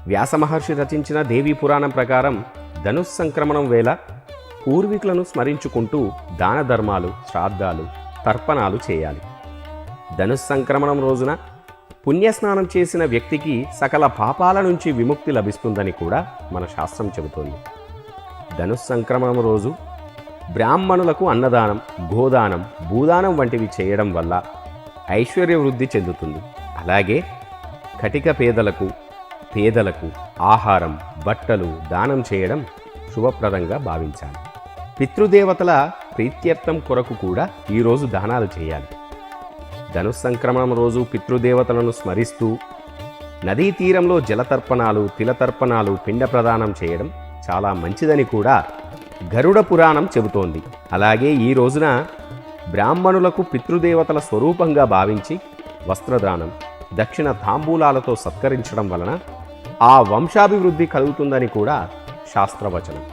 వ్యాస మహర్షి రచించిన దేవీ పురాణం ప్రకారం ధనుస్సంక్రమణం వేళ పూర్వీకులను స్మరించుకుంటూ దాన ధర్మాలు, శ్రాద్ధాలు, తర్పణాలు చేయాలి. ధనుస్సంక్రమణం రోజున పుణ్యస్నానం చేసిన వ్యక్తికి సకల పాపాల నుంచి విముక్తి లభిస్తుందని కూడా మన శాస్త్రం చెబుతోంది. ధనుస్సంక్రమణం రోజు బ్రాహ్మణులకు అన్నదానం, గోదానం, భూదానం వంటివి చేయడం వల్ల ఐశ్వర్య వృద్ధి చెందుతుంది. అలాగే కటిక పేదలకు ఆహారం, బట్టలు దానం చేయడం శుభప్రదంగా భావించాలి. పితృదేవతల ప్రీత్యర్థం కొరకు కూడా ఈరోజు దానాలు చేయాలి. ధనుస్సంక్రమణం రోజు పితృదేవతలను స్మరిస్తూ నదీ తీరంలో జలతర్పణాలు, తిలతర్పణాలు, పిండ ప్రదానం చేయడం చాలా మంచిదని కూడా గరుడ పురాణం చెబుతోంది. అలాగే ఈ రోజున బ్రాహ్మణులకు పితృదేవతల స్వరూపంగా భావించి వస్త్రదానం, దక్షిణ తాంబూలాలతో సత్కరించడం వలన ఆ వంశాభివృద్ధి కలుగుతుందని కూడా శాస్త్రవచనం.